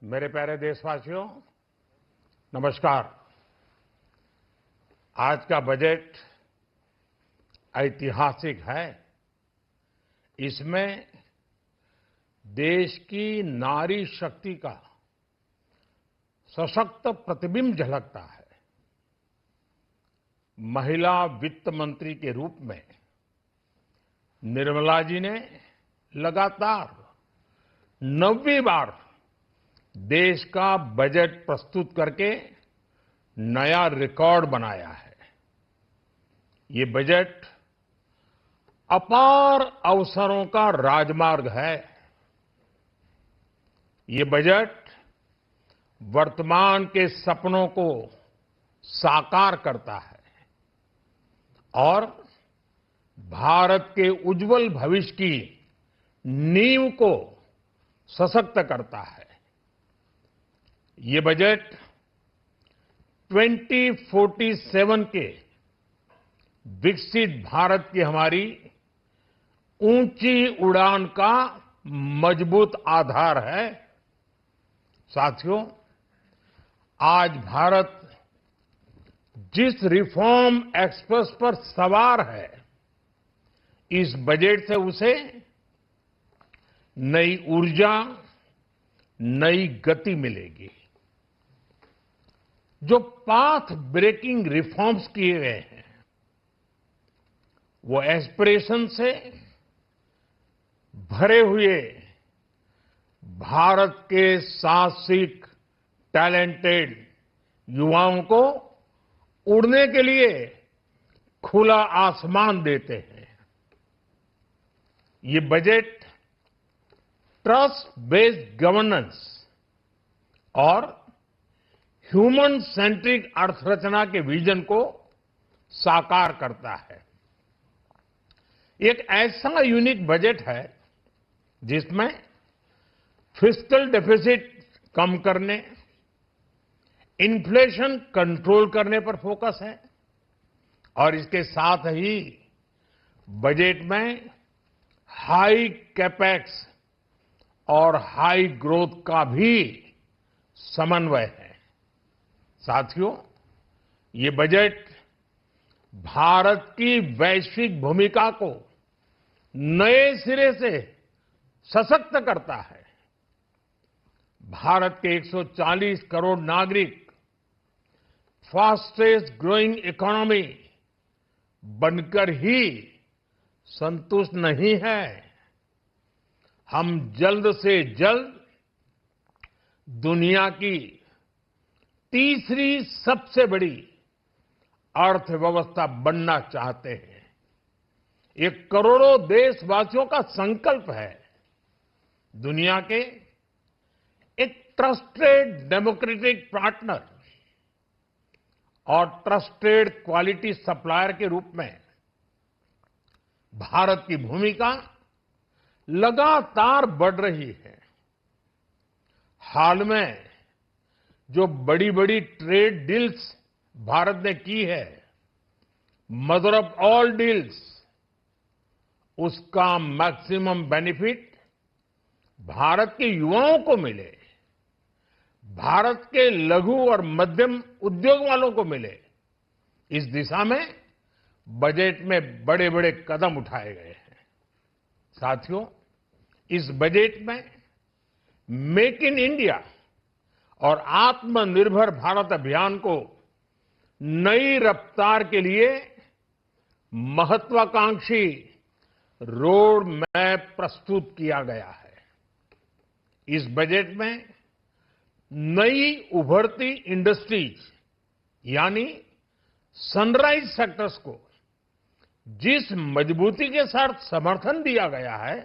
मेरे प्यारे देशवासियों, नमस्कार। आज का बजट ऐतिहासिक है। इसमें देश की नारी शक्ति का सशक्त प्रतिबिंब झलकता है। महिला वित्त मंत्री के रूप में निर्मला जी ने लगातार 9वीं बार देश का बजट प्रस्तुत करके नया रिकॉर्ड बनाया है। ये बजट अपार अवसरों का राजमार्ग है। ये बजट वर्तमान के सपनों को साकार करता है और भारत के उज्जवल भविष्य की नींव को सशक्त करता है। ये बजट 2047 के विकसित भारत की हमारी ऊंची उड़ान का मजबूत आधार है। साथियों, आज भारत जिस रिफॉर्म एक्सप्रेस पर सवार है, इस बजट से उसे नई ऊर्जा, नई गति मिलेगी। जो पाथ ब्रेकिंग रिफॉर्म्स किए गए हैं, वो एस्पिरेशन से भरे हुए भारत के साहसिक, टैलेंटेड युवाओं को उड़ने के लिए खुला आसमान देते हैं। ये बजट ट्रस्ट बेस्ड गवर्नेंस और ह्यूमन सेंट्रिक अर्थरचना के विजन को साकार करता है। एक ऐसा यूनिक बजट है जिसमें फिस्कल डेफिसिट कम करने, इन्फ्लेशन कंट्रोल करने पर फोकस है और इसके साथ ही बजट में हाई कैपेक्स और हाई ग्रोथ का भी समन्वय है। साथियों, ये बजट भारत की वैश्विक भूमिका को नए सिरे से सशक्त करता है। भारत के 140 करोड़ नागरिक फास्टेस्ट ग्रोइंग इकोनॉमी बनकर ही संतुष्ट नहीं है। हम जल्द से जल्द दुनिया की तीसरी सबसे बड़ी अर्थव्यवस्था बनना चाहते हैं। ये करोड़ों देशवासियों का संकल्प है। दुनिया के एक ट्रस्टेड डेमोक्रेटिक पार्टनर और ट्रस्टेड क्वालिटी सप्लायर के रूप में भारत की भूमिका लगातार बढ़ रही है। हाल में जो बड़ी बड़ी ट्रेड डील्स भारत ने की है, मदर ऑफ ऑल डील्स, उसका मैक्सिमम बेनिफिट भारत के युवाओं को मिले, भारत के लघु और मध्यम उद्योग वालों को मिले। इस दिशा में बजट में बड़े बड़े कदम उठाए गए हैं। साथियों, इस बजट में मेक इन इंडिया और आत्मनिर्भर भारत अभियान को नई रफ्तार के लिए महत्वाकांक्षी रोड मैप प्रस्तुत किया गया है। इस बजट में नई उभरती इंडस्ट्रीज यानी सनराइज सेक्टर्स को जिस मजबूती के साथ समर्थन दिया गया है,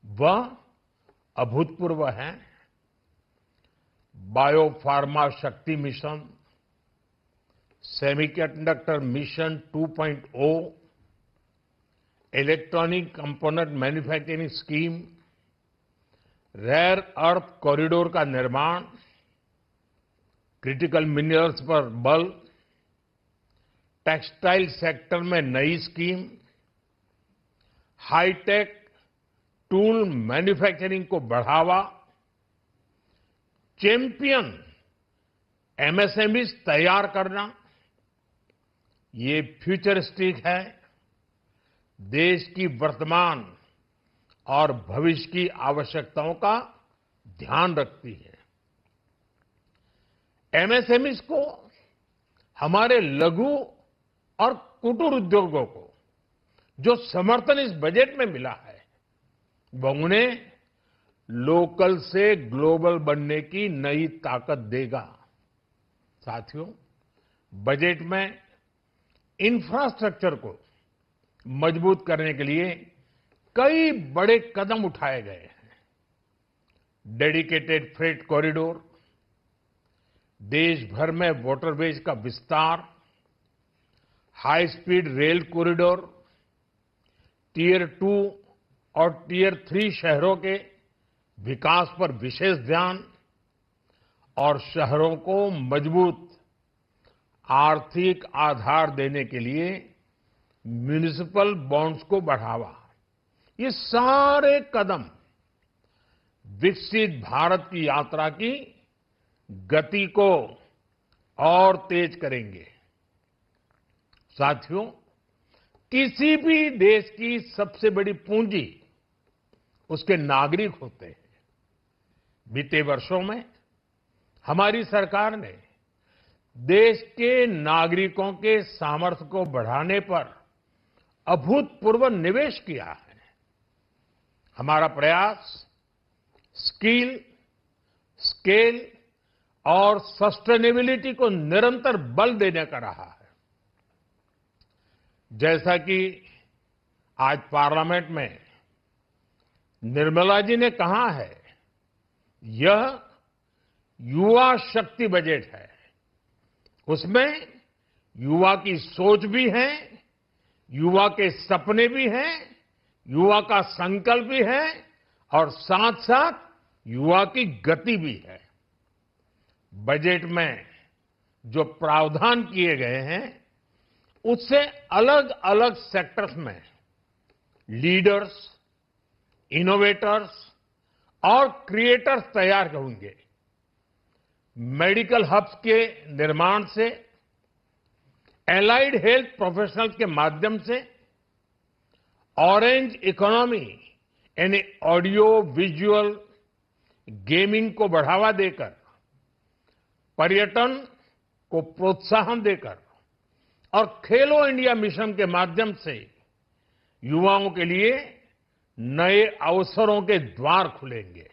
वह अभूतपूर्व है। बायोफार्मा शक्ति mission, semiconductor mission 2.0, electronic component manufacturing scheme, rare earth corridor का निर्माण, क्रिटिकल मिनरल्स पर बल, टेक्सटाइल सेक्टर में नई स्कीम, हाईटेक टूल मैन्युफैक्चरिंग को बढ़ावा, चैंपियन एमएसएमईज तैयार करना, ये फ्यूचरिस्टिक है, देश की वर्तमान और भविष्य की आवश्यकताओं का ध्यान रखती है। एमएसएमईज को, हमारे लघु और कुटीर उद्योगों को जो समर्थन इस बजट में मिला है, वह उन्हें लोकल से ग्लोबल बनने की नई ताकत देगा। साथियों, बजट में इंफ्रास्ट्रक्चर को मजबूत करने के लिए कई बड़े कदम उठाए गए हैं। डेडिकेटेड फ्रेट कॉरिडोर, देश भर में वाटरवेज का विस्तार, high speed rail corridor, tier 2 और टियर 3 शहरों के विकास पर विशेष ध्यान और शहरों को मजबूत आर्थिक आधार देने के लिए म्युनिसिपल बॉन्ड्स को बढ़ावा, ये सारे कदम विकसित भारत की यात्रा की गति को और तेज करेंगे। साथियों, किसी भी देश की सबसे बड़ी पूंजी उसके नागरिक होते हैं। बीते वर्षों में हमारी सरकार ने देश के नागरिकों के सामर्थ्य को बढ़ाने पर अभूतपूर्व निवेश किया है। हमारा प्रयास स्किल, स्केल और सस्टेनेबिलिटी को निरंतर बल देने का रहा है। जैसा कि आज पार्लियामेंट में निर्मला जी ने कहा है, यह युवा शक्ति बजट है। उसमें युवा की सोच भी है, युवा के सपने भी हैं, युवा का संकल्प भी है और साथ साथ युवा की गति भी है। बजट में जो प्रावधान किए गए हैं, उससे अलग अलग सेक्टर्स में लीडर्स, इनोवेटर्स और क्रिएटर्स तैयार होंगे। मेडिकल हब्स के निर्माण से, एलाइड हेल्थ प्रोफेशनल्स के माध्यम से, ऑरेंज इकोनॉमी यानी ऑडियो विजुअल गेमिंग को बढ़ावा देकर, पर्यटन को प्रोत्साहन देकर और खेलो इंडिया मिशन के माध्यम से युवाओं के लिए नए अवसरों के द्वार खुलेंगे।